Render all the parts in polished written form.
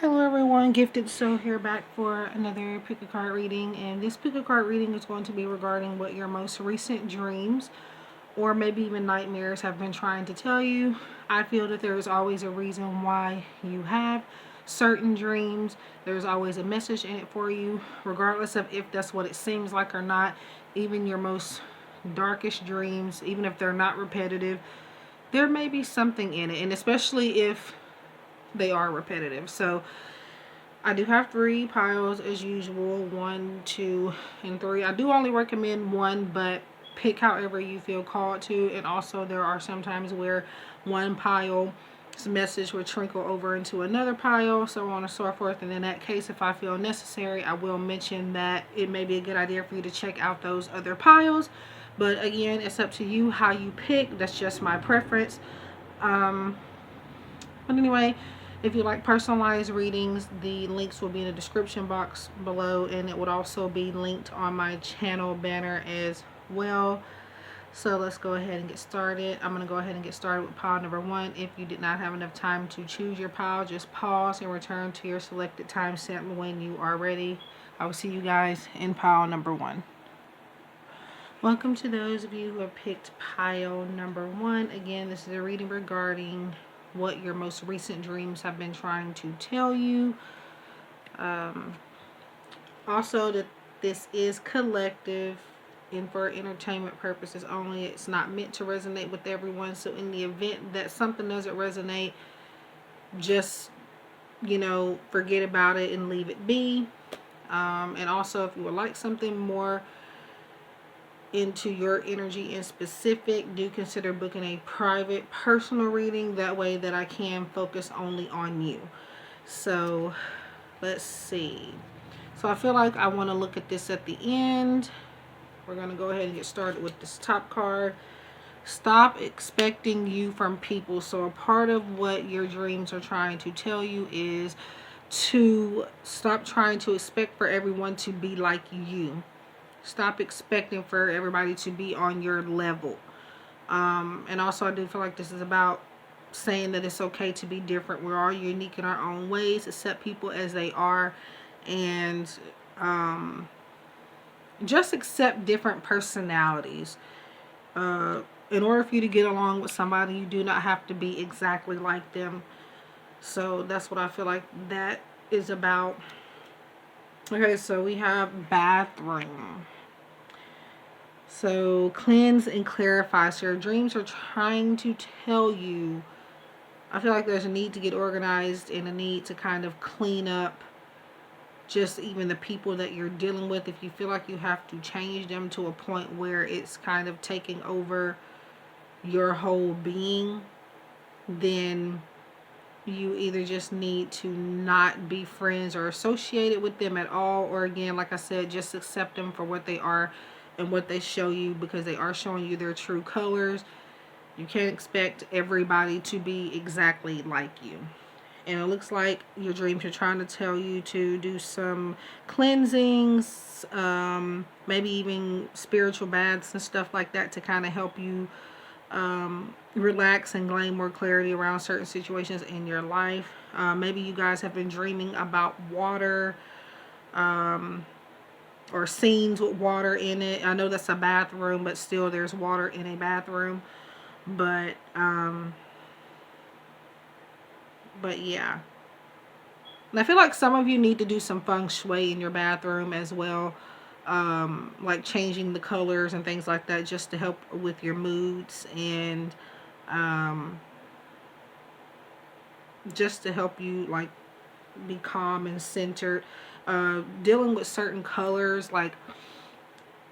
Hello everyone, Gifted Soul here back for another pick a card reading, and this pick a card reading is going to be regarding what your most recent dreams or maybe even nightmares have been trying to tell you. I feel that there is always a reason why you have certain dreams. There's always a message in it for you, regardless of if that's what it seems like or not. Even your most darkest dreams, even if they're not repetitive, there may be something in it, and especially if they are repetitive. So I do have 3 piles as usual, 1, 2, and 3. I do only recommend 1, but pick however you feel called to. And also there are some times where one pile's message will trickle over into another pile, so on and so forth. And in that case, if I feel necessary, I will mention that it may be a good idea for you to check out those other piles. But again, it's up to you how you pick. That's just my preference. But anyway, if you like personalized readings, the links will be in the description box below, and it would also be linked on my channel banner as well. So let's go ahead and get started. I'm going to go ahead and get started with pile number 1. If you did not have enough time to choose your pile, just pause and return to your selected timestamp when you are ready. I will see you guys in pile number 1. Welcome to those of you who have picked pile number 1. Again, this is a reading regarding what your most recent dreams have been trying to tell you. Also, that this is collective and for entertainment purposes only. It's not meant to resonate with everyone. So in the event that something doesn't resonate, just, forget about it and leave it be. And also, if you would like something more into your energy in specific, do consider booking a private personal reading, that way that I can focus only on you. So let's see. So I feel like I want to look at this at the end. We're going to go ahead and get started with this top card. Stop expecting you from people. So a part of what your dreams are trying to tell you is to stop trying to expect for everyone to be like you. Stop expecting for everybody to be on your level. And also I do feel like this is about saying that it's okay to be different. We're all unique in our own ways. Accept people as they are. And just accept different personalities. In order for you to get along with somebody, you do not have to be exactly like them. So that's what I feel like that is about. Okay, so we have bathroom. So cleanse and clarify. So your dreams are trying to tell you, I feel like there's a need to get organized and a need to kind of clean up just even the people that you're dealing with. If you feel like you have to change them to a point where it's kind of taking over your whole being, then you either just need to not be friends or associated with them at all, or again, like I said, just accept them for what they are and what they show you, because they are showing you their true colors. You can't expect everybody to be exactly like you. And it looks like your dreams are trying to tell you to do some cleansings, maybe even spiritual baths and stuff like that, to kind of help you relax and gain more clarity around certain situations in your life. Maybe you guys have been dreaming about water, or scenes with water in it. I know that's a bathroom, but still there's water in a bathroom. But yeah. And I feel like some of you need to do some feng shui in your bathroom as well. Like changing the colors and things like that, just to help with your moods, and just to help you like be calm and centered. Dealing with certain colors, like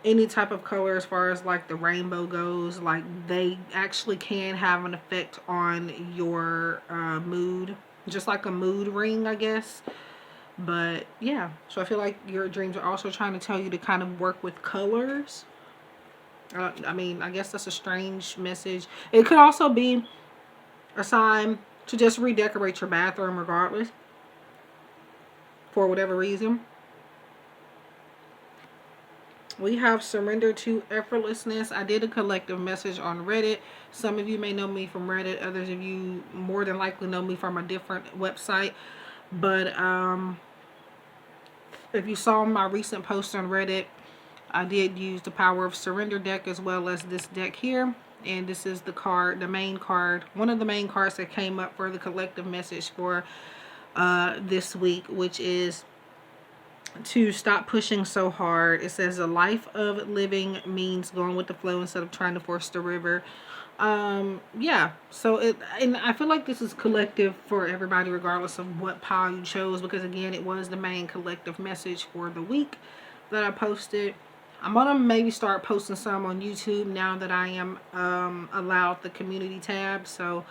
any type of color as far as like the rainbow goes, like they actually can have an effect on your mood, just like a mood ring, I guess. But yeah, so I feel like your dreams are also trying to tell you to kind of work with colors. I mean, I guess that's a strange message. It could also be a sign to just redecorate your bathroom regardless, for whatever reason. We have surrender to effortlessness. I did a collective message on Reddit. Some of you may know me from Reddit. Others of you more than likely know me from a different website. But if you saw my recent post on Reddit, I did use the Power of Surrender deck as well as this deck here. And this is the card, the main card, one of the main cards that came up for the collective message for this week, which is to stop pushing so hard. It says a life of living means going with the flow instead of trying to force the river. Yeah, so and I feel like this is collective for everybody regardless of what pile you chose, because again, it was the main collective message for the week that I posted. I'm gonna maybe start posting some on YouTube now that I am allowed the community tab. So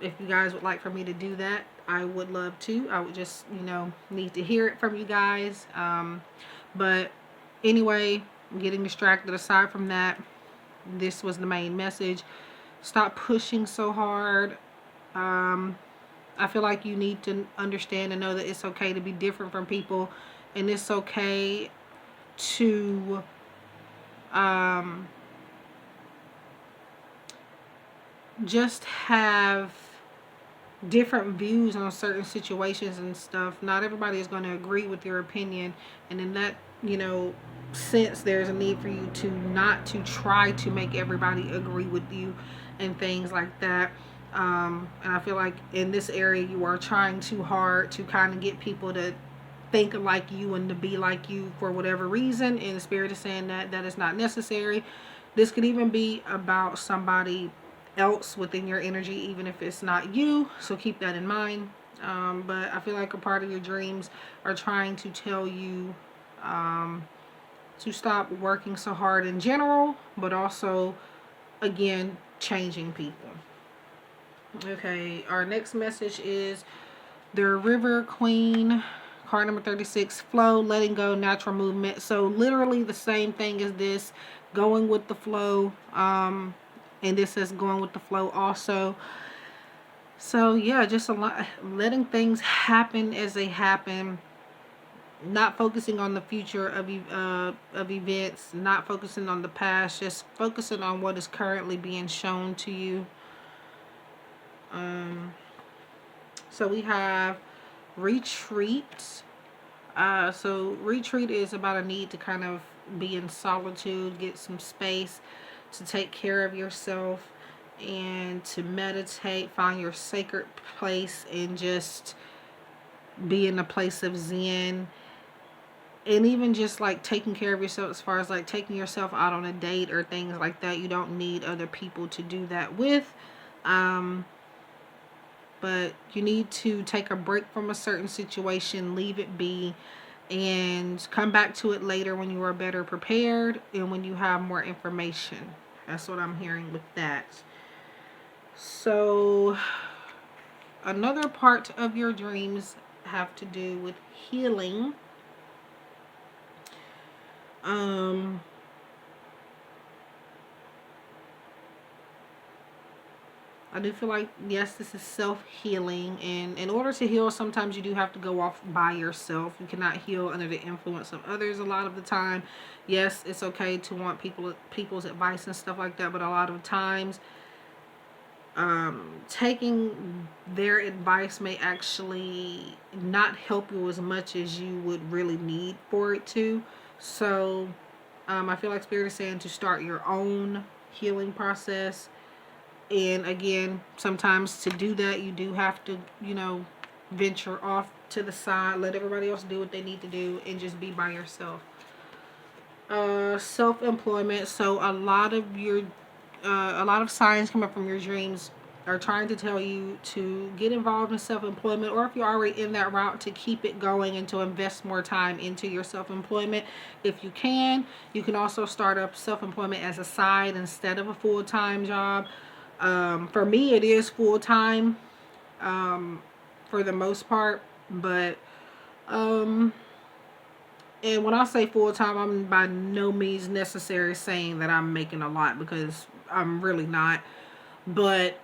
if you guys would like for me to do that, I would love to. I would just, need to hear it from you guys. But anyway, I'm getting distracted. Aside from that, this was the main message. Stop pushing so hard. I feel like you need to understand and know that it's okay to be different from people, and it's okay to just have different views on certain situations and stuff. Not everybody is going to agree with your opinion, and in that sense, there's a need for you to not to try to make everybody agree with you and things like that. And I feel like in this area you are trying too hard to kind of get people to think like you and to be like you for whatever reason, and the spirit is saying that is not necessary. This could even be about somebody else within your energy, even if it's not you, so keep that in mind. But I feel like a part of your dreams are trying to tell you to stop working so hard in general, but also again changing people. Okay, our next message is the River Queen, card number 36, flow, letting go, natural movement. So literally the same thing as this, going with the flow. And this is going with the flow also. So yeah, just a lot, letting things happen as they happen, not focusing on the future of events, not focusing on the past, just focusing on what is currently being shown to you. So we have retreat. So retreat is about a need to kind of be in solitude, get some space to take care of yourself and to meditate, find your sacred place, and just be in a place of zen. And even just like taking care of yourself, as far as like taking yourself out on a date or things like that, you don't need other people to do that with. But you need to take a break from a certain situation, leave it be, and come back to it later when you are better prepared and when you have more information. That's what I'm hearing with that. So another part of your dreams have to do with healing. I do feel like, yes, this is self-healing, and in order to heal, sometimes you do have to go off by yourself. You cannot heal under the influence of others a lot of the time. Yes, it's okay to want people's advice and stuff like that, but a lot of times taking their advice may actually not help you as much as you would really need for it to. So I feel like Spirit is saying to start your own healing process. And again, sometimes to do that, you do have to, venture off to the side, let everybody else do what they need to do, and just be by yourself. Self-employment. So a lot of signs coming from your dreams are trying to tell you to get involved in self-employment, or if you're already in that route, to keep it going and to invest more time into your self-employment if you can. You can also start up self-employment as a side instead of a full-time job. For me, it is full-time for the most part, but and when I say full-time, I'm by no means necessarily saying that I'm making a lot, because I'm really not. But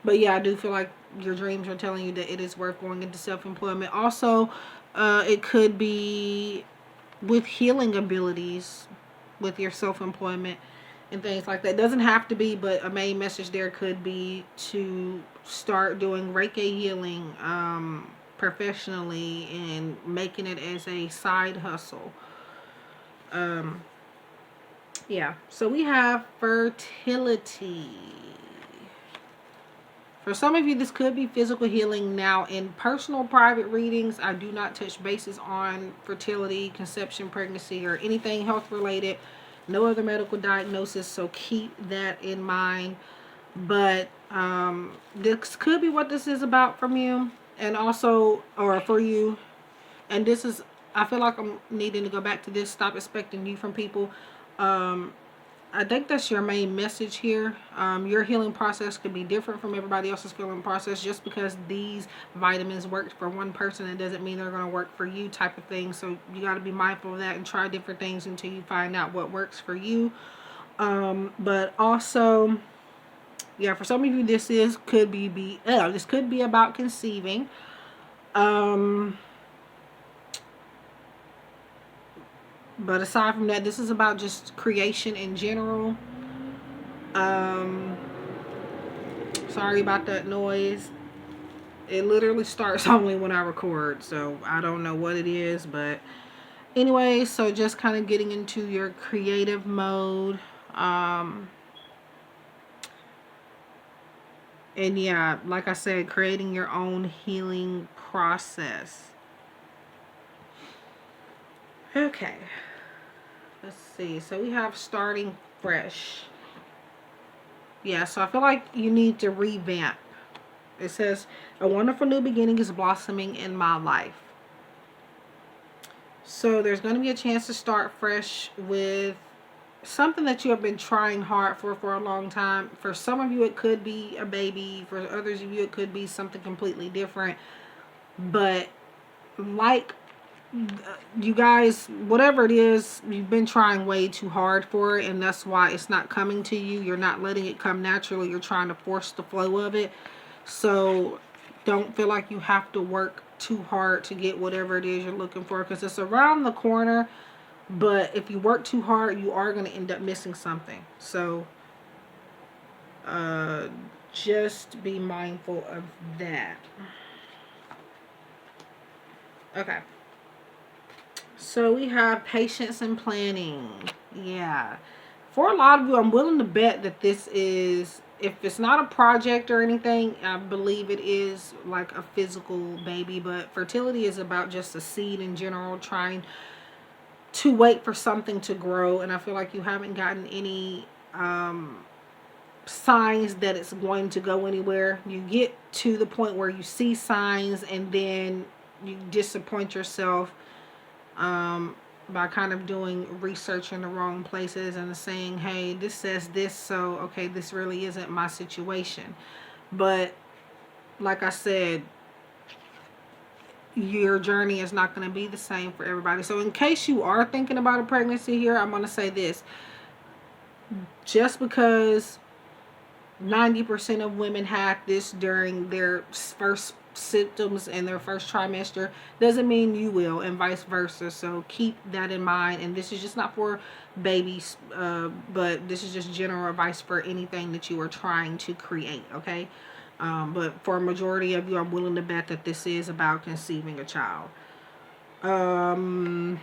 yeah, I do feel like your dreams are telling you that it is worth going into self-employment. Also, it could be with healing abilities with your self-employment. and things like that. It doesn't have to be, but a main message there could be to start doing Reiki healing professionally and making it as a side hustle. Yeah, so we have fertility. For some of you, this could be physical healing. Now, in personal private readings, I do not touch bases on fertility, conception, pregnancy, or anything health related. No other medical diagnosis, so keep that in mind. But this could be what this is about from you, and also, or for you. And this is, I feel like I'm needing to go back to this. Stop expecting you from people. I think that's your main message here. Your healing process could be different from everybody else's healing process. Just because these vitamins worked for one person, it doesn't mean they're going to work for you, type of thing. So you got to be mindful of that and try different things until you find out what works for you. But also, yeah, for some of you, this could be about conceiving. But aside from that, this is about just creation in general. Sorry about that noise. It literally starts only when I record, so I don't know what it is. But anyway, so just kind of getting into your creative mode. And yeah, like I said, creating your own healing process. Okay. Let's see. So we have starting fresh. Yeah, so I feel like you need to revamp. It says, a wonderful new beginning is blossoming in my life. So there's going to be a chance to start fresh with something that you have been trying hard for a long time. For some of you, it could be a baby. For others of you, it could be something completely different. But like you guys, whatever it is, you've been trying way too hard for it, and that's why it's not coming to you. You're not letting it come naturally. You're trying to force the flow of it. So don't feel like you have to work too hard to get whatever it is you're looking for, because it's around the corner. But if you work too hard, you are going to end up missing something. So just be mindful of that. Okay. So we have patience and planning. Yeah. For a lot of you, I'm willing to bet that this is, if it's not a project or anything, I believe it is like a physical baby. But fertility is about just a seed in general, trying to wait for something to grow. And I feel like you haven't gotten any signs that it's going to go anywhere. You get to the point where you see signs and then you disappoint yourself by kind of doing research in the wrong places and saying, hey, this says this, so okay, this really isn't my situation. But like I said, your journey is not going to be the same for everybody. So in case you are thinking about a pregnancy here, I'm going to say this. Just because 90% of women have this during their first symptoms in their first trimester doesn't mean you will, and vice versa. So keep that in mind. And this is just not for babies, but this is just general advice for anything that you are trying to create, okay? But for a majority of you, I'm willing to bet that this is about conceiving a child. So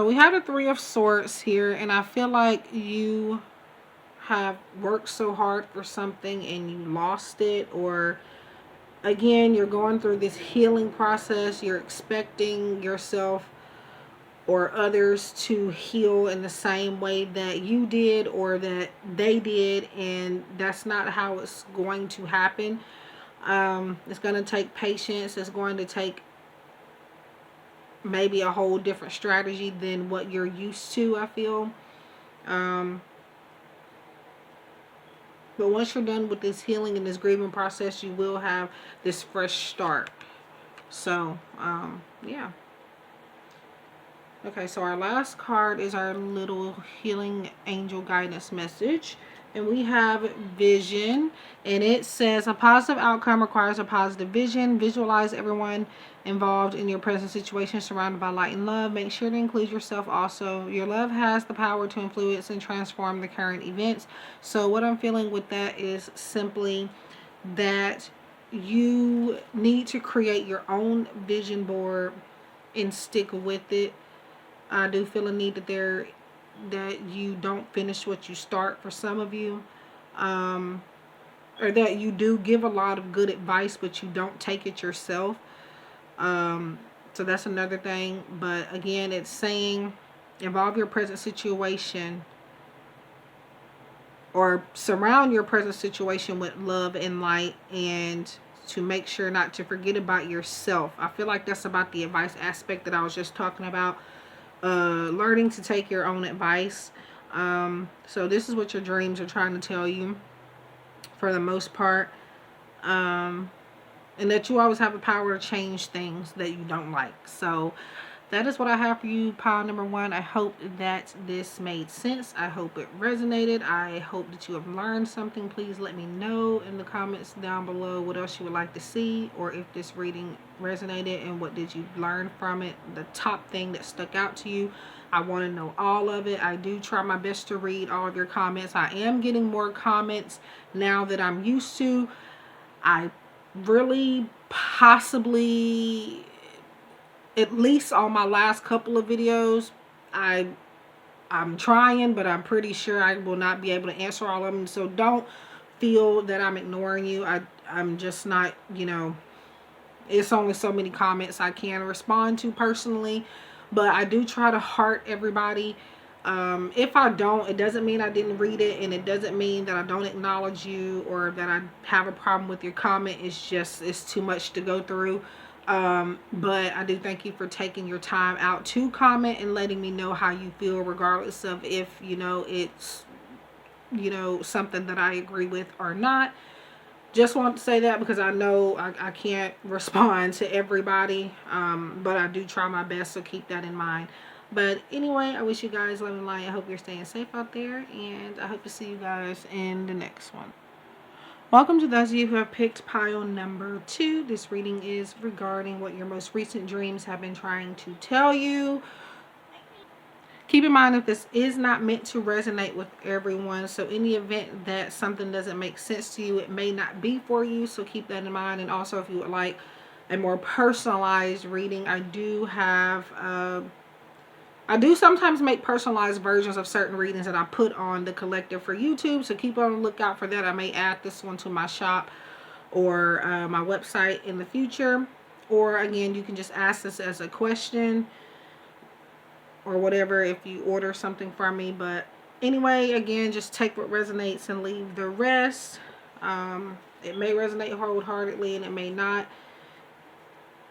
we have the Three of Swords here, and I feel like you have worked so hard for something and you lost it, or again, you're going through this healing process. You're expecting yourself or others to heal in the same way that you did or that they did, and that's not how it's going to happen. It's going to take patience. It's going to take maybe a whole different strategy than what you're used to, I feel. But once you're done with this healing and this grieving process, you will have this fresh start. So, yeah. Okay, so our last card is our little healing angel guidance message. And we have vision, and it says a positive outcome requires a positive vision. Visualize everyone involved in your present situation surrounded by light and love. Make sure to include yourself also. Your love has the power to influence and transform the current events. So what I'm feeling with that is simply that you need to create your own vision board and stick with it. I do feel a need that you don't finish what you start for some of you, or that you do give a lot of good advice but you don't take it yourself. So that's another thing. But again, it's saying involve your present situation, or surround your present situation with love and light, and to make sure not to forget about yourself. I feel like that's about the advice aspect that I was just talking about. Learning to take your own advice. So this is what your dreams are trying to tell you for the most part. And that you always have the power to change things that you don't like. So that is what I have for you, pile number 1. I hope that this made sense. I hope it resonated. I hope that you have learned something. Please let me know in the comments down below what else you would like to see, or if this reading resonated and what did you learn from it. The top thing that stuck out to you. I want to know all of it. I do try my best to read all of your comments. I am getting more comments now that I'm used to. I really possibly, at least on my last couple of videos, I'm trying, but I'm pretty sure I will not be able to answer all of them. So don't feel that I'm ignoring you. I'm just not, it's only so many comments I can respond to personally. But I do try to heart everybody. If I don't, it doesn't mean I didn't read it, and it doesn't mean that I don't acknowledge you or that I have a problem with your comment. It's just, it's too much to go through. But I do thank you for taking your time out to comment and letting me know how you feel, regardless of if, it's, something that I agree with or not. Just want to say that because I know I can't respond to everybody, but I do try my best, so keep that in mind. But anyway, I wish you guys love and light. I hope you're staying safe out there, and I hope to see you guys in the next one. Welcome to those of you who have picked pile number 2. This reading is regarding what your most recent dreams have been trying to tell you. Keep in mind that this is not meant to resonate with everyone. So in the event that something doesn't make sense to you, it may not be for you. So keep that in mind. And also, if you would like a more personalized reading, I do sometimes make personalized versions of certain readings that I put on the collective for YouTube. So keep on the lookout for that. I may add this one to my shop or my website in the future. Or again, you can just ask this as a question or whatever if you order something from me. But anyway, again, just take what resonates and leave the rest. It may resonate wholeheartedly and it may not.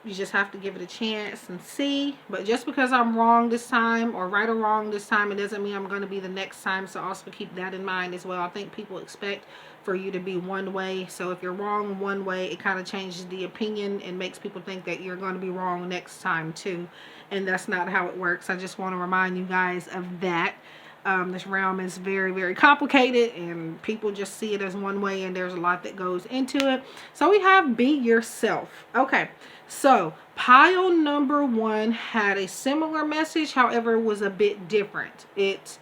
You just have to give it a chance and see. But just because I'm wrong this time, or right or wrong this time, it doesn't mean I'm going to be the next time. So also keep that in mind as well. I think people expect for you to be one way. So if you're wrong one way, it kind of changes the opinion and makes people think that you're going to be wrong next time too. And that's not how it works. I just want to remind you guys of that. This realm is very, very complicated, and people just see it as one way, and there's a lot that goes into it. So we have be yourself. Okay, so pile number 1 had a similar message, however, it was a bit different. It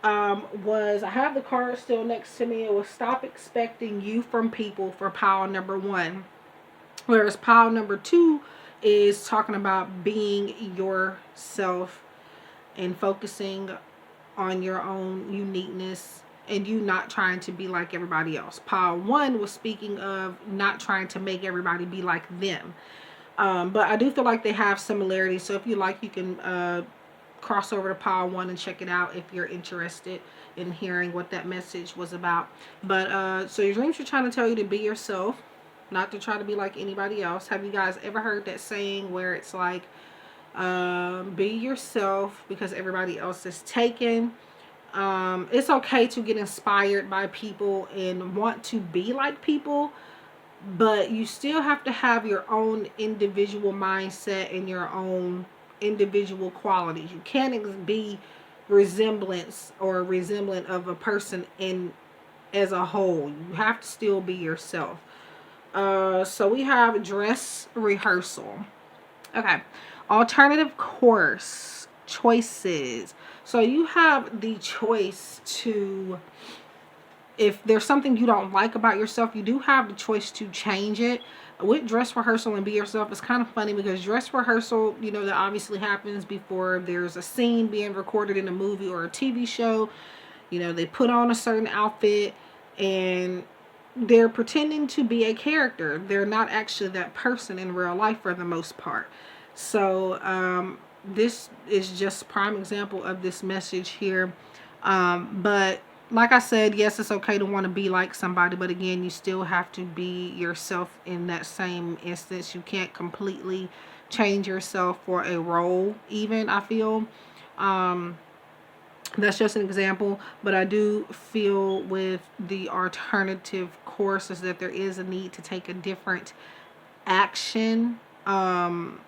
was, I have the card still next to me. It was stop expecting you from people for pile number 1. Whereas pile number 2 is talking about being yourself and focusing on your own uniqueness and you not trying to be like everybody else. Pile 1 was speaking of not trying to make everybody be like them. But I do feel like they have similarities. So if you like, you can cross over to pile 1 and check it out if you're interested in hearing what that message was about. But so your dreams are trying to tell you to be yourself, not to try to be like anybody else. Have you guys ever heard that saying where it's like, be yourself because everybody else is taken? It's okay to get inspired by people and want to be like people, but you still have to have your own individual mindset and your own individual qualities. You can't be resemblant of a person in as a whole. You have to still be yourself. So we have dress rehearsal. Okay. Alternative course choices. So you have the choice to, if there's something you don't like about yourself, you do have the choice to change it. With dress rehearsal and be yourself, it's kind of funny because dress rehearsal, you know, that obviously happens before there's a scene being recorded in a movie or a TV show. You know, they put on a certain outfit and they're pretending to be a character. They're not actually that person in real life for the most part. So this is just prime example of this message here. But like I said, yes, it's okay to want to be like somebody, but again, you still have to be yourself in that same instance. You can't completely change yourself for a role, even, I feel. That's just an example, but I do feel with the alternative courses that there is a need to take a different action, and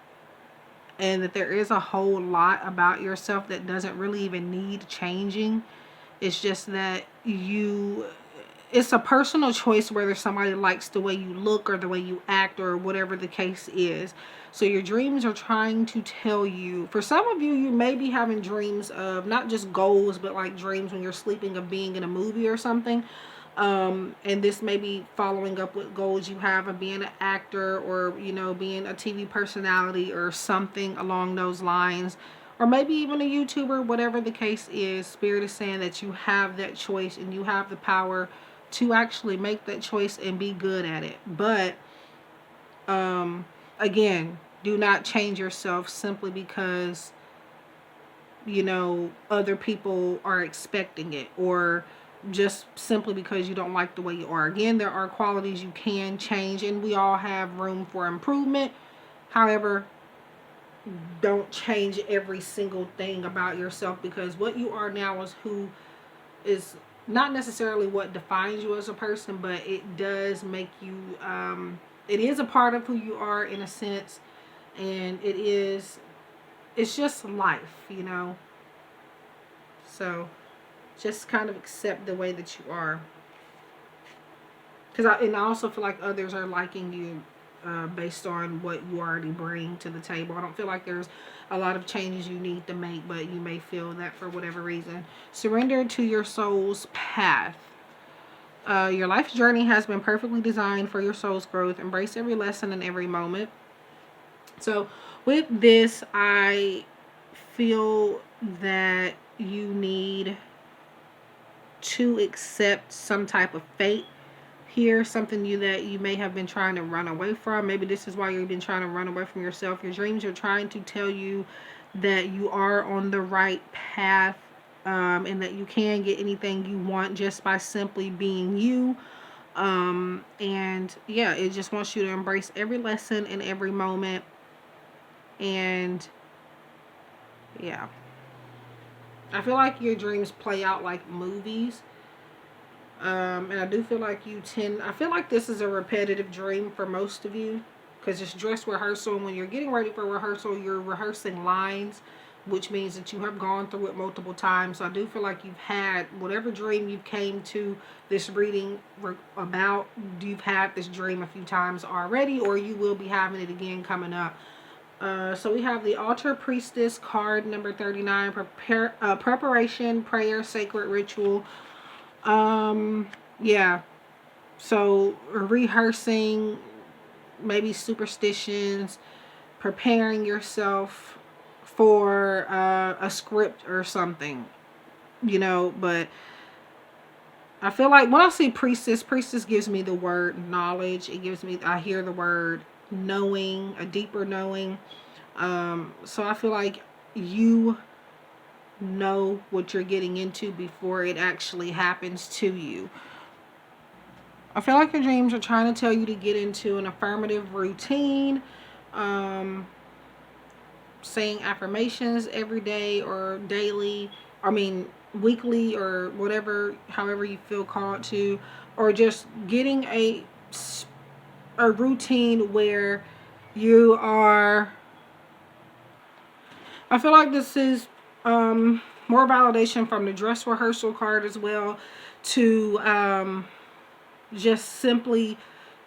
that there is a whole lot about yourself that doesn't really even need changing. It's just that it's a personal choice whether somebody likes the way you look or the way you act or whatever the case is. So your dreams are trying to tell you, for some of you, you may be having dreams of not just goals, but like dreams when you're sleeping of being in a movie or something. And this may be following up with goals you have of being an actor or, you know, being a TV personality or something along those lines. Or maybe even a YouTuber, whatever the case is. Spirit is saying that you have that choice and you have the power to actually make that choice and be good at it. But, again, do not change yourself simply because, you know, other people are expecting it, or just simply because you don't like the way you are. Again, there are qualities you can change and we all have room for improvement. However, don't change every single thing about yourself, because what you are now is not necessarily what defines you as a person, but it does make you, it is a part of who you are in a sense, and it's just life, you know. So just kind of accept the way that you are, because I also feel like others are liking you based on what you already bring to the table. I don't feel like there's a lot of changes you need to make, but you may feel that for whatever reason. Surrender to your soul's path. Your life's journey has been perfectly designed for your soul's growth. Embrace every lesson and every moment. So with this, I feel that you need to accept some type of fate here, something that you may have been trying to run away from. Maybe this is why you've been trying to run away from yourself. Your dreams are trying to tell you that you are on the right path, and that you can get anything you want just by simply being you. And yeah, it just wants you to embrace every lesson and every moment. And yeah, I feel like your dreams play out like movies. And I do feel like I feel like this is a repetitive dream for most of you, because it's dress rehearsal. And when you're getting ready for rehearsal, you're rehearsing lines, which means that you have gone through it multiple times. So I do feel like you've had whatever dream you came to this reading about, you've had this dream a few times already, or you will be having it again coming up. So we have the Altar Priestess card, number 39, preparation, prayer, sacred ritual. Yeah, so rehearsing, maybe superstitions, preparing yourself for a script or something, you know. But I feel like when I see priestess gives me the word knowledge. I hear the word knowing, a deeper knowing. So I feel like you know what you're getting into before it actually happens to you. I feel like your dreams are trying to tell you to get into an affirmative routine, saying affirmations every day or daily, weekly, or whatever, however you feel called to, or just getting a routine where you are. I feel like this is more validation from the dress rehearsal card as well, to just simply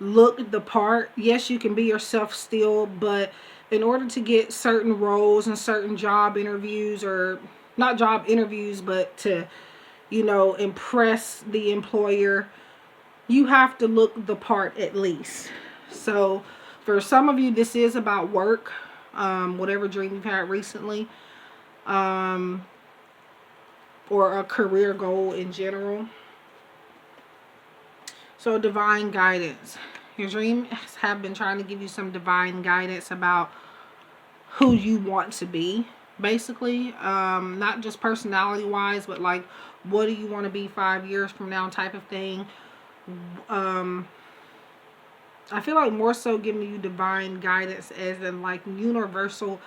look the part. Yes, you can be yourself still, but in order to get certain roles and certain job interviews, or not job interviews, but to, you know, impress the employer, you have to look the part at least. So for some of you, this is about work, whatever dream you've had recently, or a career goal in general. So divine guidance. Your dreams have been trying to give you some divine guidance about who you want to be, basically. Not just personality wise, but like, what do you want to be 5 years from now, type of thing. I feel like more so giving you divine guidance as in like universal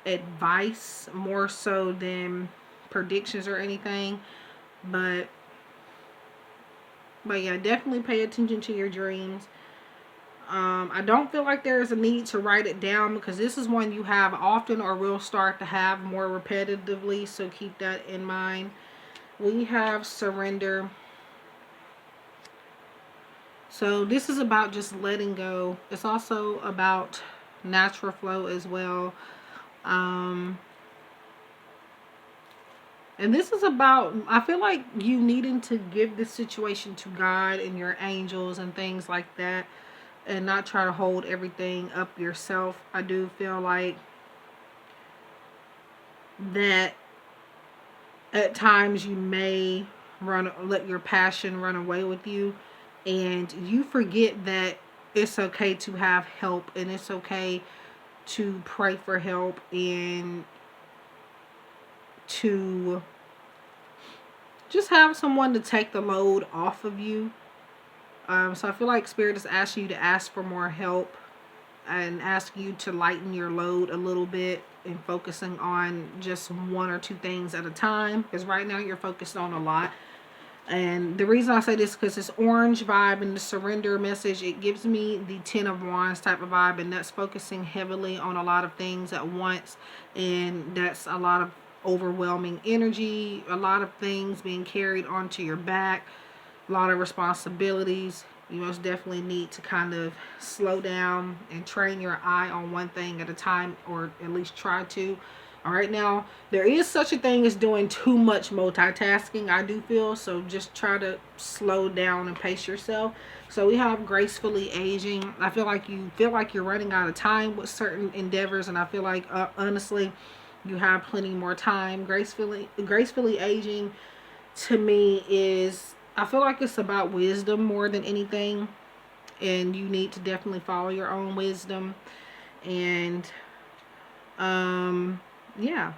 advice, more so than predictions or anything. But yeah, definitely pay attention to your dreams. I don't feel like there is a need to write it down, because this is one you have often or will start to have more repetitively, so keep that in mind. We have surrender. So this is about just letting go. It's also about natural flow as well. And this is about, I feel like you needing to give this situation to God and your angels and things like that, and not try to hold everything up yourself. I do feel like that at times you may let your passion run away with you, and you forget that it's okay to have help, and it's okay to pray for help, and to just have someone to take the load off of you. So I feel like Spirit is asking you to ask for more help, and asking you to lighten your load a little bit, and focusing on just one or two things at a time, because right now you're focused on a lot. And the reason I say this is because it's orange vibe and the surrender message, it gives me the 10 of Wands type of vibe, and that's focusing heavily on a lot of things at once, and that's a lot of overwhelming energy, a lot of things being carried onto your back, a lot of responsibilities. You most definitely need to kind of slow down and train your eye on one thing at a time, or at least try to. All right, now there is such a thing as doing too much multitasking, I do feel, so just try to slow down and pace yourself. So we have gracefully aging. I feel like you feel like you're running out of time with certain endeavors, and I feel like honestly you have plenty more time. Gracefully aging to me is, I feel like it's about wisdom more than anything, and you need to definitely follow your own wisdom. And yeah,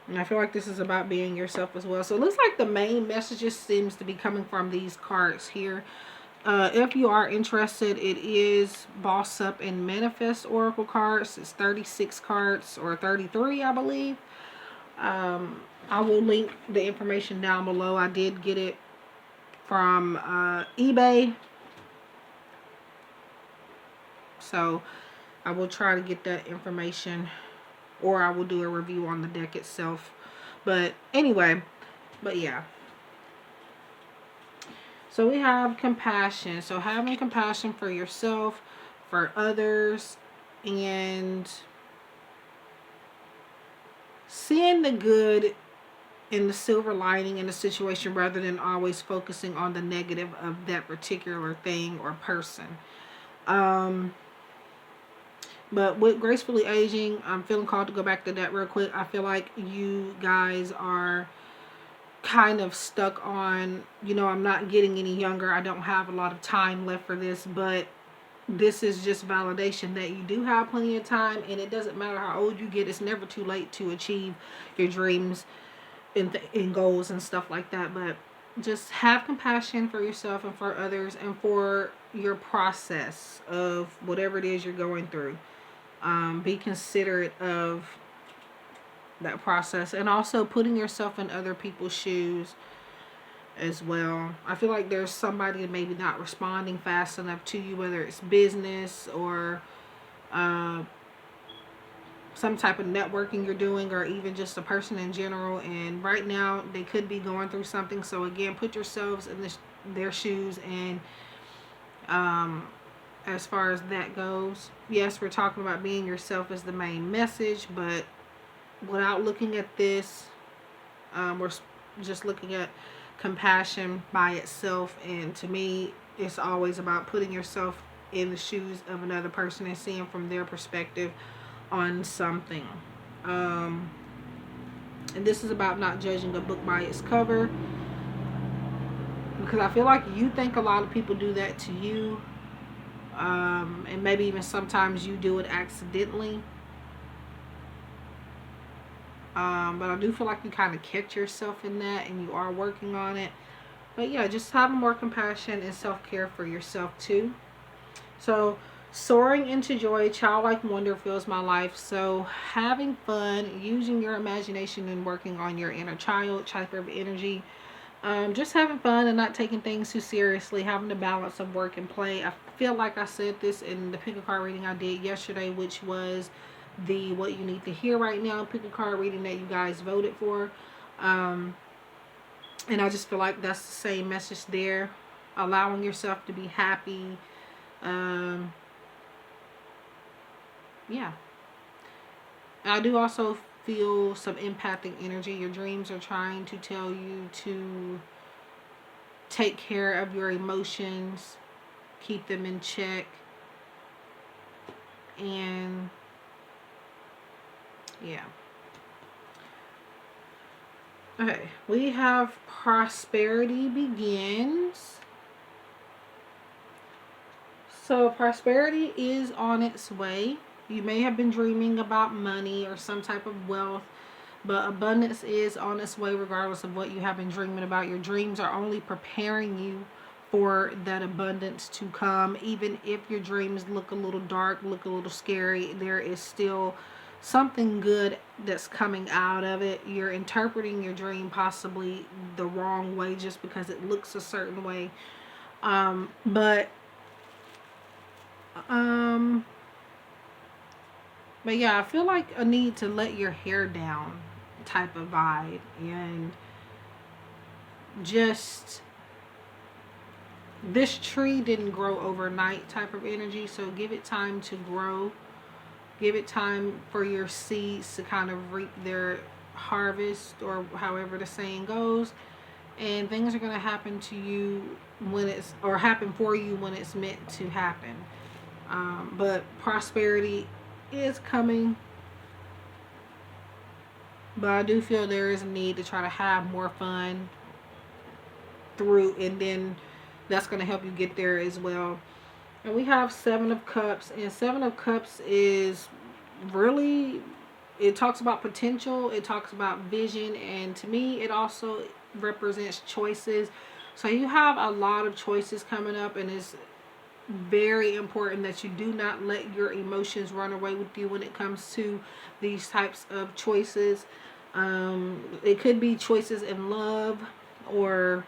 and I feel like this is about being yourself as well. So it looks like the main messages seems to be coming from these cards here. If you are interested, it is Boss Up and Manifest Oracle cards. It's 36 cards, or 33, I believe. I will link the information down below. I did get it from eBay, so I will try to get that information, or I will do a review on the deck itself. But anyway, but yeah. So we have compassion. So having compassion for yourself, for others, and seeing the good in the silver lining in the situation, rather than always focusing on the negative of that particular thing or person. But with gracefully aging, I'm feeling called to go back to that real quick. I feel like you guys are kind of stuck on, you know, I'm not getting any younger. I don't have a lot of time left for this, but this is just validation that you do have plenty of time, and it doesn't matter how old you get. It's never too late to achieve your dreams and goals and stuff like that. But just have compassion for yourself and for others, and for your process of whatever it is you're going through. Be considerate of that process, and also putting yourself in other people's shoes as well. I feel like there's somebody maybe not responding fast enough to you, whether it's business or some type of networking you're doing, or even just a person in general, and right now they could be going through something. So again, put yourselves in their shoes, and as far as that goes, yes, we're talking about being yourself as the main message, but without looking at this, we're just looking at compassion by itself. And to me, it's always about putting yourself in the shoes of another person and seeing from their perspective on something. And this is about not judging a book by its cover, because I feel like you think a lot of people do that to you, and maybe even sometimes you do it accidentally. But I do feel like you kind of catch yourself in that, and you are working on it. But yeah, just having more compassion and self-care for yourself too. So, soaring into joy, childlike wonder fills my life. So, having fun, using your imagination, and working on your inner child type of energy. Just having fun and not taking things too seriously, having the balance of work and play. I feel like I said this in the pick a card reading I did yesterday, which was the what you need to hear right now pick a card reading that you guys voted for. And I just feel like that's the same message there. Allowing yourself to be happy. Yeah. I do also feel some empathic energy. Your dreams are trying to tell you to take care of your emotions, keep them in check, and yeah. Okay, we have prosperity begins. So prosperity is on its way. You may have been dreaming about money or some type of wealth, but abundance is on its way regardless of what you have been dreaming about. Your dreams are only preparing you for that abundance to come. Even if your dreams look a little dark, look a little scary, there is still something good that's coming out of it. You're interpreting your dream possibly the wrong way just because it looks a certain way. But yeah, I feel like a need to let your hair down type of vibe, and just this tree didn't grow overnight type of energy, so give it time to grow. Give it time for your seeds to kind of reap their harvest, or however the saying goes. And things are going to happen to you when it's, or happen for you when it's meant to happen. But prosperity is coming. But I do feel there is a need to try to have more fun through, and then that's going to help you get there as well. And we have Seven of Cups, and Seven of Cups is really, it talks about potential, it talks about vision, and to me it also represents choices. So you have a lot of choices coming up, and it's very important that you do not let your emotions run away with you when it comes to these types of choices. It could be choices in love, or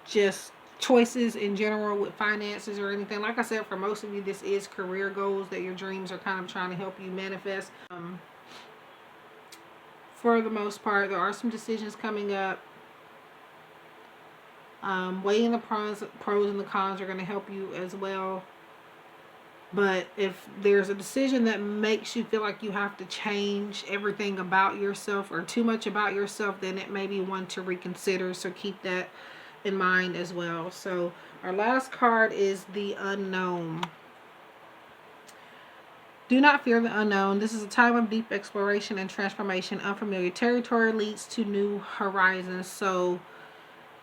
just choices in general with finances or anything. Like I said, for most of you, this is career goals that your dreams are kind of trying to help you manifest. For the most part, there are some decisions coming up. Weighing the pros and the cons are going to help you as well. But if there's a decision that makes you feel like you have to change everything about yourself, or too much about yourself, then it may be one to reconsider. So keep that in mind as well. So our last card is the unknown. Do not fear the unknown. This is a time of deep exploration and transformation. Unfamiliar territory leads to new horizons. So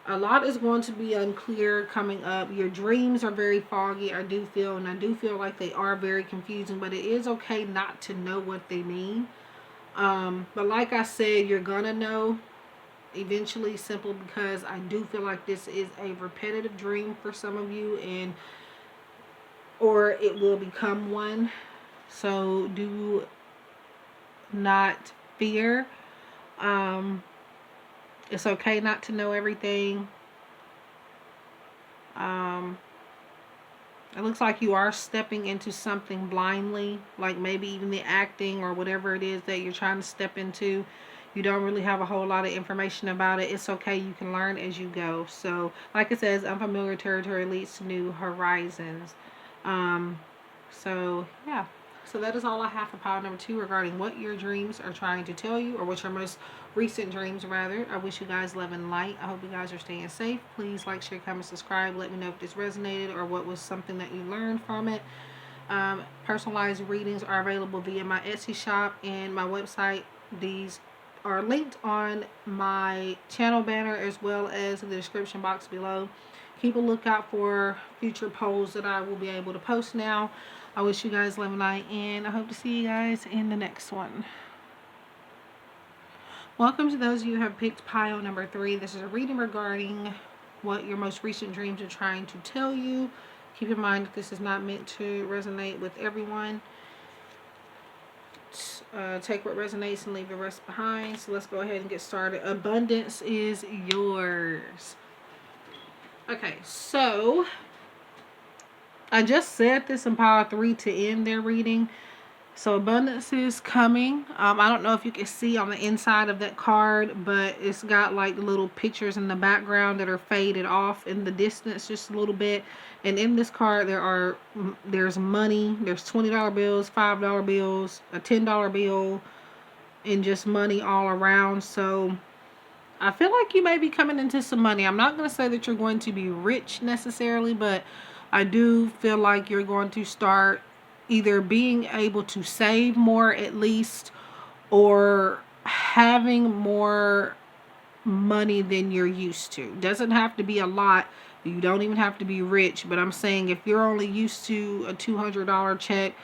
a lot is going to be unclear coming up. Your dreams are very foggy, I do feel, and I do feel like they are very confusing, but it is okay not to know what they mean. But like I said, you're gonna know eventually, simple because I do feel like this is a repetitive dream for some of you, and or it will become one. So do not fear. It's okay not to know everything. It looks like you are stepping into something blindly, like maybe even the acting or whatever it is that you're trying to step into. You don't really have a whole lot of information about it. It's okay. You can learn as you go. So, like it says, unfamiliar territory leads to new horizons. So, yeah. So that is all I have for pile number 2 regarding what your dreams are trying to tell you, or what your most recent dreams, rather. I wish you guys love and light. I hope you guys are staying safe. Please like, share, comment, subscribe. Let me know if this resonated or what was something that you learned from it. Personalized readings are available via my Etsy shop and my website. These are linked on my channel banner as well as in the description box below. Keep a lookout for future polls that I will be able to post now. I wish you guys love and light, and I hope to see you guys in the next one. Welcome to those of you who have picked pile number 3. This is a reading regarding what your most recent dreams are trying to tell you. Keep in mind that this is not meant to resonate with everyone. Take what resonates and leave the rest behind. So let's go ahead and get started. Abundance is yours. Okay, so I just said this in pile 3 to end their reading. So abundance is coming. I don't know if you can see on the inside of that card, but it's got like little pictures in the background that are faded off in the distance just a little bit. And in this card there's money. There's $20 bills, $5 bills, a $10 bill, and just money all around. So I feel like you may be coming into some money. I'm not going to say that you're going to be rich necessarily, but I do feel like you're going to start either being able to save more at least, or having more money than you're used to. Doesn't have to be a lot. You don't even have to be rich, but I'm saying if you're only used to a $200 check,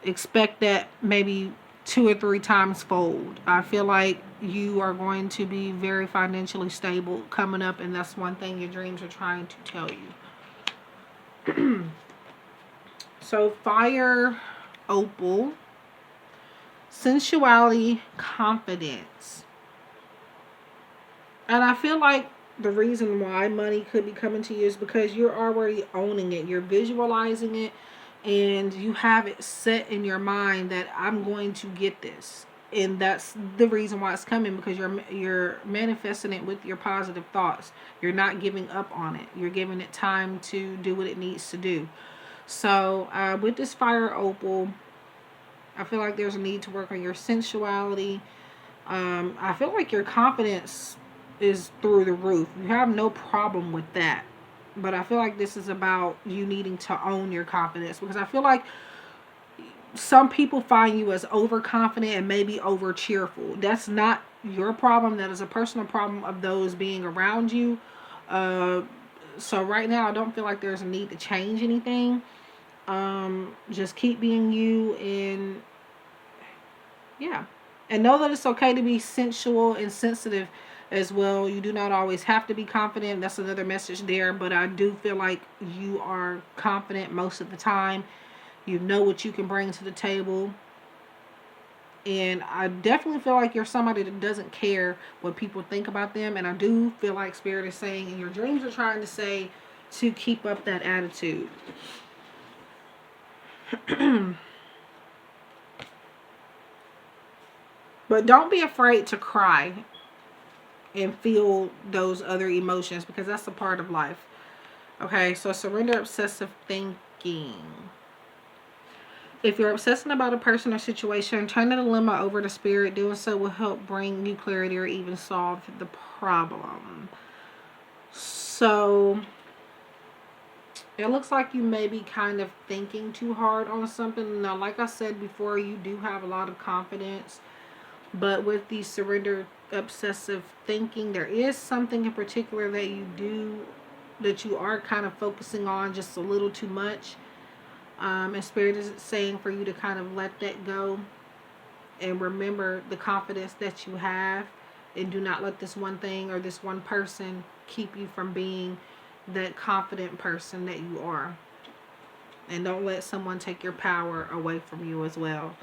expect that maybe 2 or 3 times fold. I feel like you are going to be very financially stable coming up, and that's one thing your dreams are trying to tell you. So fire, opal, sensuality, confidence. And I feel like the reason why money could be coming to you is because you're already owning it. You're visualizing it, and you have it set in your mind that I'm going to get this. And that's the reason why it's coming, because you're manifesting it with your positive thoughts. You're not giving up on it. You're giving it time to do what it needs to do. So with this fire opal, I feel like there's a need to work on your sensuality. I feel like your confidence is through the roof. You have no problem with that. But I feel like this is about you needing to own your confidence, because I feel like some people find you as overconfident and maybe over cheerful. That's not your problem. That is a personal problem of those being around you. So right now I don't feel like there's a need to change anything. Just keep being you, and yeah. And know that it's okay to be sensual and sensitive as well. You do not always have to be confident. That's another message there. But I do feel like you are confident most of the time. You know what you can bring to the table. And I definitely feel like you're somebody that doesn't care what people think about them. And I do feel like Spirit is saying, and your dreams are trying to say, to keep up that attitude. But don't be afraid to cry and feel those other emotions, because that's a part of life. Okay, so surrender obsessive thinking. If you're obsessing about a person or situation, turn the dilemma over to Spirit. Doing so will help bring you clarity or even solve the problem. So it looks like you may be kind of thinking too hard on something. Now, like I said before, you do have a lot of confidence. But with the surrender obsessive thinking, there is something in particular that you are kind of focusing on just a little too much. And Spirit is saying for you to kind of let that go and remember the confidence that you have, and do not let this one thing or this one person keep you from being that confident person that you are. And don't let someone take your power away from you as well.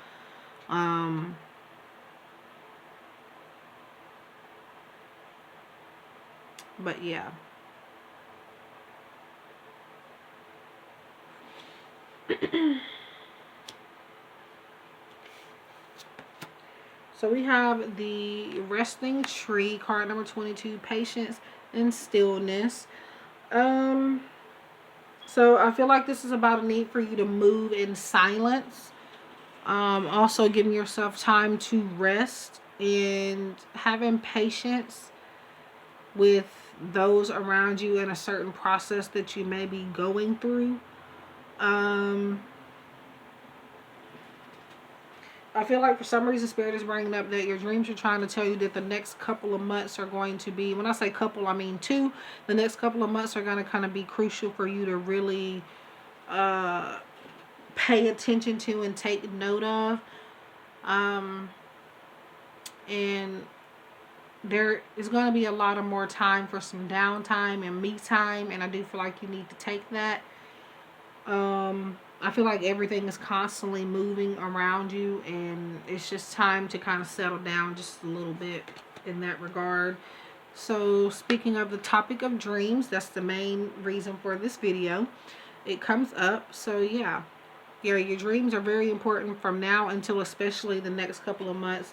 But yeah. So we have the Resting Tree, card number 22, Patience and Stillness. So I feel like this is about a need for you to move in silence. Also giving yourself time to rest and having patience with those around you in a certain process that you may be going through. I feel like for some reason Spirit is bringing up that your dreams are trying to tell you that the next couple of months are going to be, when I say couple, I mean 2. The next couple of months are going to kind of be crucial for you to really pay attention to and take note of. And there is going to be a lot of more time for some downtime and me time, and I do feel like you need to take that. I feel like everything is constantly moving around you, and it's just time to kind of settle down just a little bit in that regard. So speaking of the topic of dreams, that's the main reason for this video. It comes up. So yeah, your dreams are very important from now until especially the next couple of months.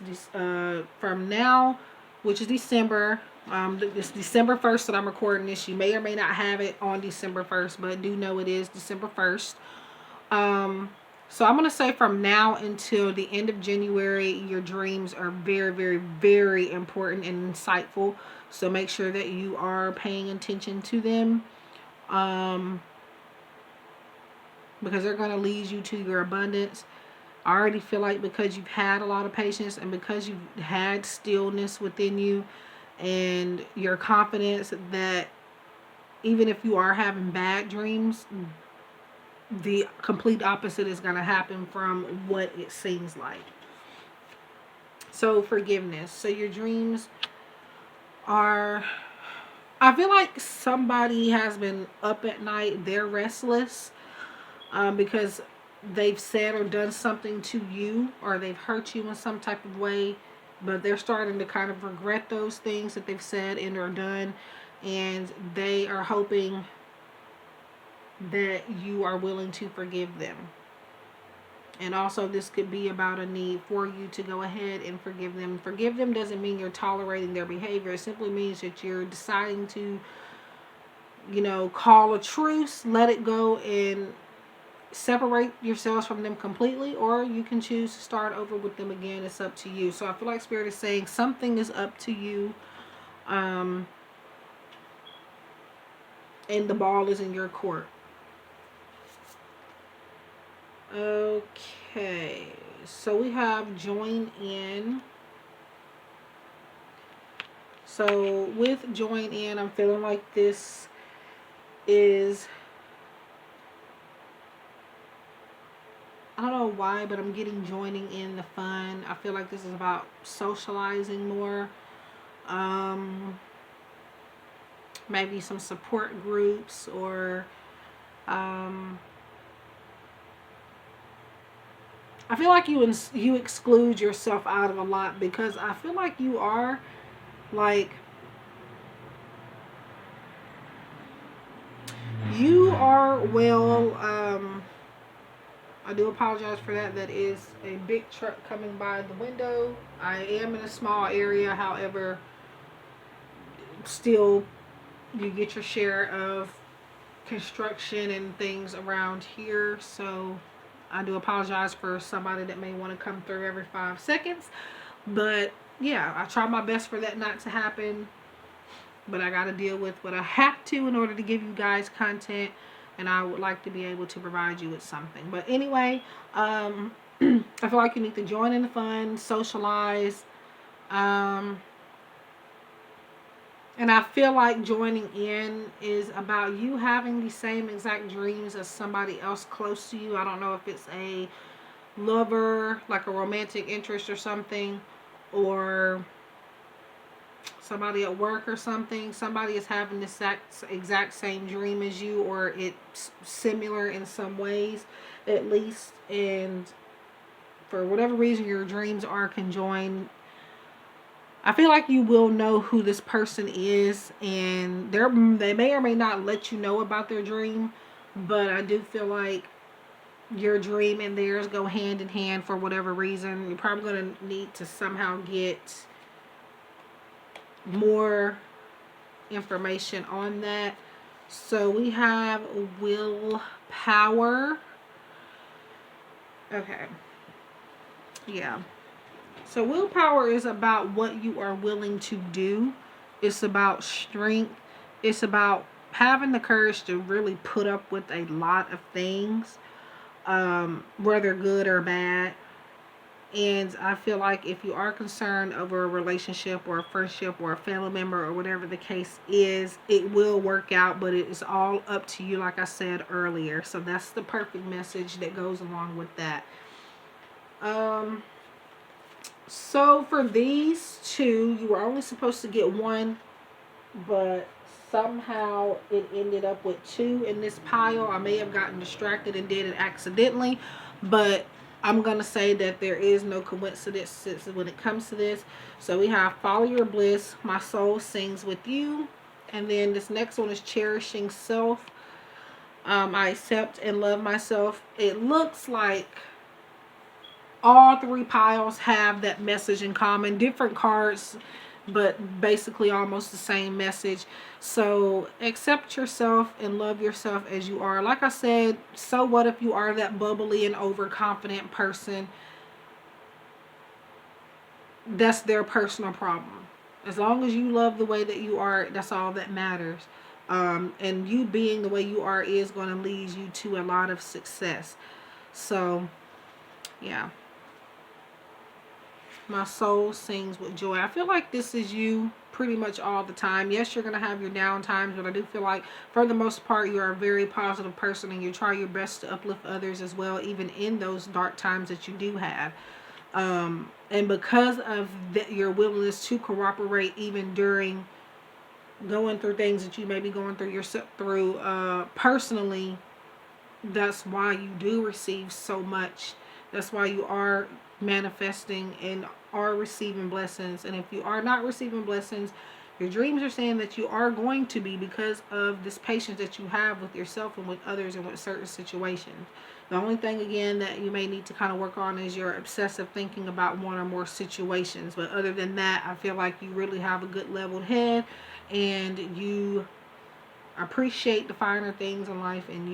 From now, which is December. It's December 1st that I'm recording this. You may or may not have it on December 1st, but do know it is December 1st. So I'm going to say from now until the end of January, your dreams are very, very, very important and insightful. So make sure that you are paying attention to them. Because they're going to lead you to your abundance. I already feel like because you've had a lot of patience and because you've had stillness within you and your confidence that even if you are having bad dreams, the complete opposite is going to happen from what it seems like. So forgiveness. So your dreams are, I feel like somebody has been up at night. They're restless because they've said or done something to you, or they've hurt you in some type of way, but they're starting to kind of regret those things that they've said and or done, and they are hoping that you are willing to forgive them. And also this could be about a need for you to go ahead and forgive them. Forgive them doesn't mean you're tolerating their behavior. It simply means that you're deciding to, call a truce, let it go, and separate yourselves from them completely, or you can choose to start over with them again. It's up to you. So I feel like Spirit is saying something is up to you, and the ball is in your court. Okay, so we have join in. So with join in, I'm feeling like this is, I don't know why, but I'm getting joining in the fun. I feel like this is about socializing more. Maybe some support groups, or I feel like you exclude yourself out of a lot, because I feel like you are like, you are well, I do apologize for that. That is a big truck coming by the window. I am in a small area, however, still you get your share of construction and things around here. So I do apologize for somebody that may want to come through every 5 seconds. But yeah, I try my best for that not to happen. But I got to deal with what I have to in order to give you guys content. And I would like to be able to provide you with something. But anyway, I feel like you need to join in the fun, socialize. And I feel like joining in is about you having the same exact dreams as somebody else close to you. I don't know if it's a lover, like a romantic interest or something, or somebody at work or something. Somebody is having the exact same dream as you, or it's similar in some ways at least, and for whatever reason your dreams are conjoined. I feel like you will know who this person is, and they may or may not let you know about their dream, but I do feel like your dream and theirs go hand in hand for whatever reason. You're probably going to need to somehow get more information on that. So we have willpower. Okay. Yeah. So willpower is about what you are willing to do. It's about strength. It's about having the courage to really put up with a lot of things, whether good or bad. And I feel like if you are concerned over a relationship or a friendship or a family member or whatever the case is, it will work out, but it is all up to you, like I said earlier. So that's the perfect message that goes along with that. So for these two, you were only supposed to get one, but somehow it ended up with two in this pile. I may have gotten distracted and did it accidentally, but I'm going to say that there is no coincidence when it comes to this. So we have Follow Your Bliss, My Soul Sings With You. And then this next one is Cherishing Self. I accept and love myself. It looks like all three piles have that message in common. Different cards, but basically almost the same message. So accept yourself and love yourself as you are. Like I said, so what if you are that bubbly and overconfident person? That's their personal problem. As long as you love the way that you are, that's all that matters. And you being the way you are is going to lead you to a lot of success. So, yeah. My soul sings with joy. I feel like this is you pretty much all the time. Yes, you're going to have your down times, but I do feel like for the most part you are a very positive person and you try your best to uplift others as well, even in those dark times that you do have. And because of your willingness to cooperate even during going through things that you may be going through yourself personally, that's why you do receive so much. That's why you are manifesting and are receiving blessings. And if you are not receiving blessings, your dreams are saying that you are going to be, because of this patience that you have with yourself and with others and with certain situations. The only thing, again, that you may need to kind of work on is your obsessive thinking about one or more situations. But other than that, I feel like you really have a good leveled head and you appreciate the finer things in life, and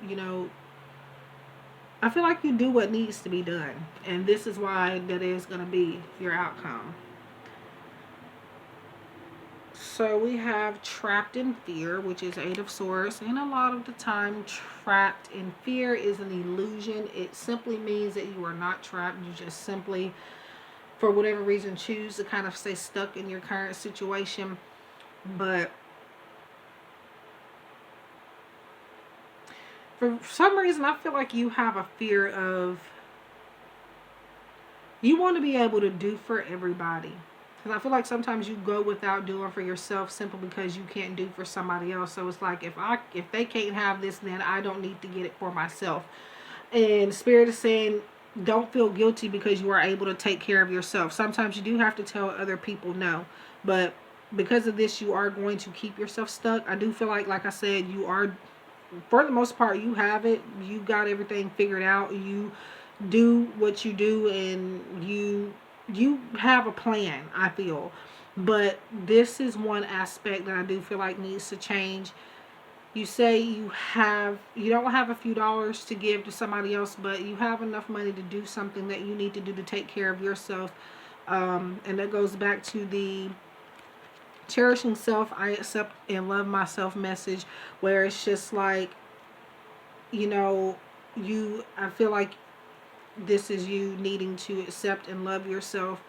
you know, I feel like you do what needs to be done, and this is why that is going to be your outcome. So we have Trapped in Fear, which is Eight of Swords, and a lot of the time trapped in fear is an illusion. It simply means that you are not trapped. You just simply, for whatever reason, choose to kind of stay stuck in your current situation. But for some reason, I feel like you have a fear of, you want to be able to do for everybody. Because I feel like sometimes you go without doing for yourself simply because you can't do for somebody else. So it's like, if they can't have this, then I don't need to get it for myself. And Spirit is saying, don't feel guilty because you are able to take care of yourself. Sometimes you do have to tell other people no. But because of this, you are going to keep yourself stuck. I do feel like I said, you are, for the most part, you have it. You got everything figured out. You do what you do, and you have a plan, I feel. But this is one aspect that I do feel like needs to change. You say you don't have a few dollars to give to somebody else, but you have enough money to do something that you need to do to take care of yourself. And that goes back to the cherishing self, I accept and love myself message, where it's just like, I feel like this is you needing to accept and love yourself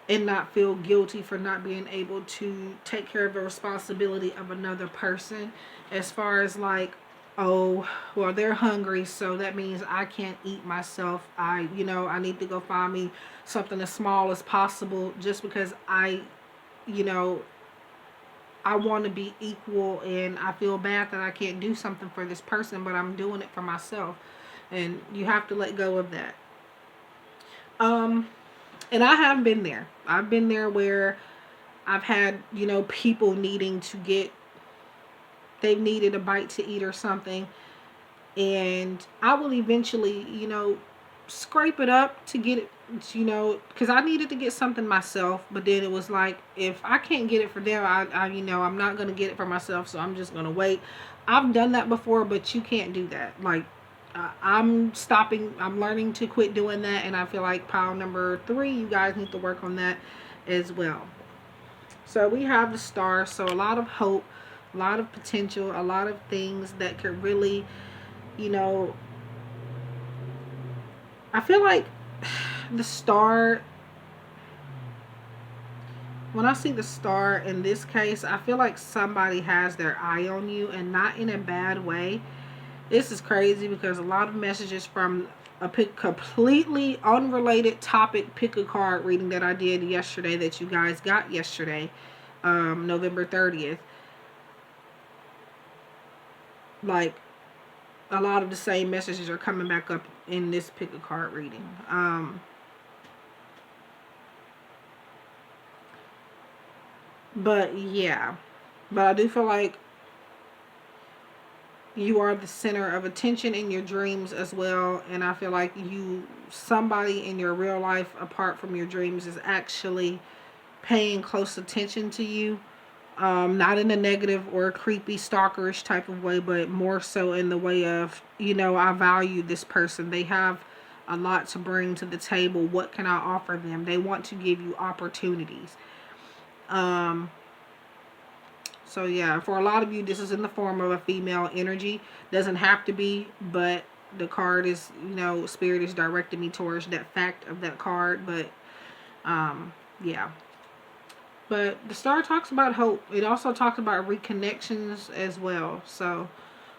and not feel guilty for not being able to take care of the responsibility of another person, as far as like, oh, well, they're hungry, so that means I can't eat myself. I need to go find me something as small as possible just because I want to be equal, and I feel bad that I can't do something for this person, but I'm doing it for myself. And you have to let go of that. And I have been there. I've been there where I've had, people needing to they've needed a bite to eat or something. And I will eventually, you know, scrape it up to get it, you know, because I needed to get something myself. But then it was like, if I can't get it for them, you know, I'm not going to get it for myself. So I'm just going to wait. I've done that before, but you can't do that. Like, I'm stopping, I'm learning to quit doing that. And I feel like pile number 3, you guys need to work on that as well. So we have the Star. So a lot of hope, a lot of potential, a lot of things that could really, you know, I feel like the Star, when I see the Star in this case, I feel like somebody has their eye on you, and not in a bad way. This is crazy because a lot of messages from a completely unrelated topic pick a card reading that I did yesterday, that you guys got yesterday, November 30th. Like, a lot of the same messages are coming back up in this pick a card reading. But yeah, but I do feel like you are the center of attention in your dreams as well. And I feel like somebody in your real life apart from your dreams is actually paying close attention to you. Not in a negative or creepy stalkerish type of way, but more so in the way of, you know, I value this person. They have a lot to bring to the table. What can I offer them? They want to give you opportunities. So yeah, for a lot of you, this is in the form of a female energy. Doesn't have to be, but the card is, you know, Spirit is directing me towards that fact of that card. But yeah. But the Star talks about hope. It also talks about reconnections as well. So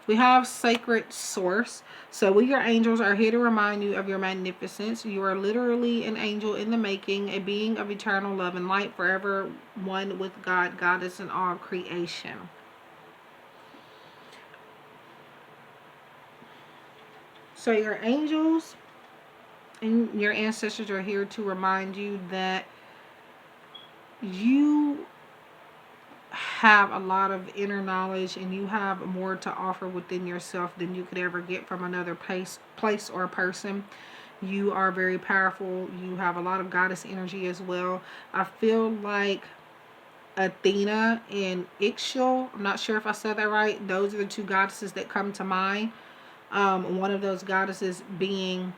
we have Sacred Source. So we, your angels, are here to remind you of your magnificence. You are literally an angel in the making, a being of eternal love and light, forever one with God, Goddess, and all creation. So your angels and your ancestors are here to remind you that you have a lot of inner knowledge, and you have more to offer within yourself than you could ever get from another place or person. You are very powerful. You have a lot of goddess energy as well. I feel like Athena and Ixchel, I'm not sure if I said that right, those are the 2 goddesses that come to mind. One of those goddesses being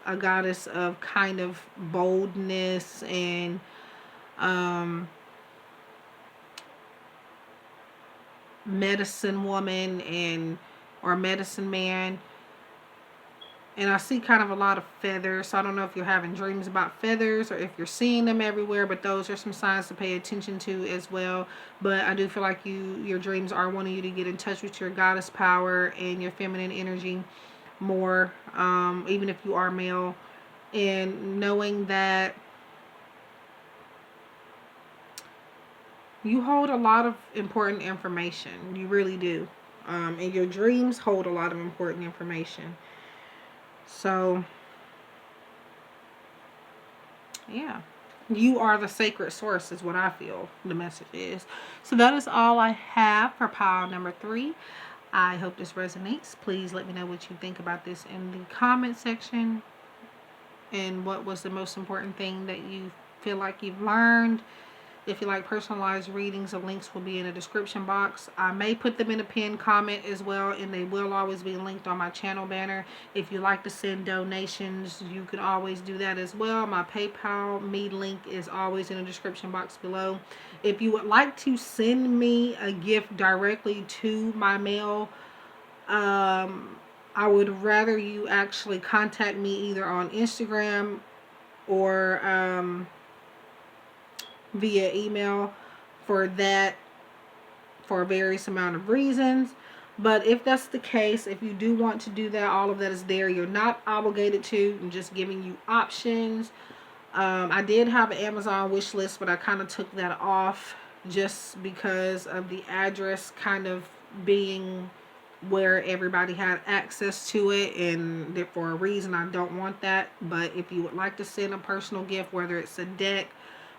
a goddess of kind of boldness and medicine woman or medicine man. And I see kind of a lot of feathers. So I don't know if you're having dreams about feathers or if you're seeing them everywhere, but those are some signs to pay attention to as well. But I do feel like your dreams are wanting you to get in touch with your goddess power and your feminine energy more, even if you are male, and knowing that you hold a lot of important information. You really do. And your dreams hold a lot of important information. So, yeah. You are the sacred source is what I feel the message is. So that is all I have for pile number 3. I hope this resonates. Please let me know what you think about this in the comment section. And what was the most important thing that you feel like you've learned. If you like personalized readings, the links will be in the description box. I may put them in a pinned comment as well, and they will always be linked on my channel banner. If you like to send donations, you can always do that as well. My PayPal me link is always in the description box below. If you would like to send me a gift directly to my mail, I would rather you actually contact me either on Instagram or via email for that, for various amount of reasons. But if that's the case, if you do want to do that, all of that is there. You're not obligated to. I'm just giving you options. I did have an Amazon wish list, but I kind of took that off just because of the address kind of being where everybody had access to it, and for a reason I don't want that. But if you would like to send a personal gift, whether it's a deck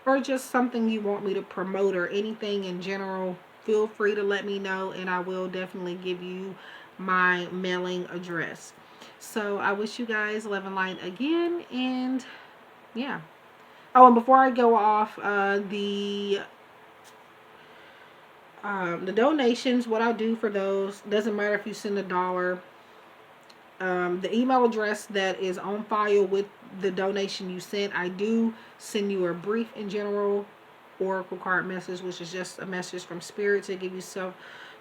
or just something you want me to promote or anything in general, feel free to let me know, and I will definitely give you my mailing address. So I wish you guys love and light again, and yeah. Oh, and before I go off, the donations, what I do for those, doesn't matter if you send $1. The email address that is on file with the donation you sent, I do send you a brief and general oracle card message, which is just a message from spirit to give you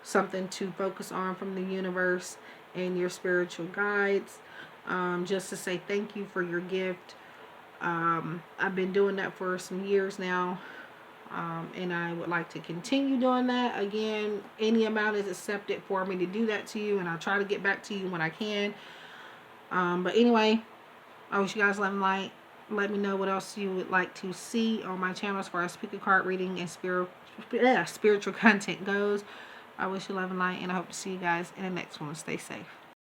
something to focus on from the universe and your spiritual guides, just to say thank you for your gift. I've been doing that for some years now, and I would like to continue doing that. Again, any amount is accepted for me to do that to you, and I'll try to get back to you when I can. But anyway, I wish you guys love and light. Let me know what else you would like to see on my channel as far as pick a card reading and spiritual content goes. I wish you love and light, and I hope to see you guys in the next one. Stay safe.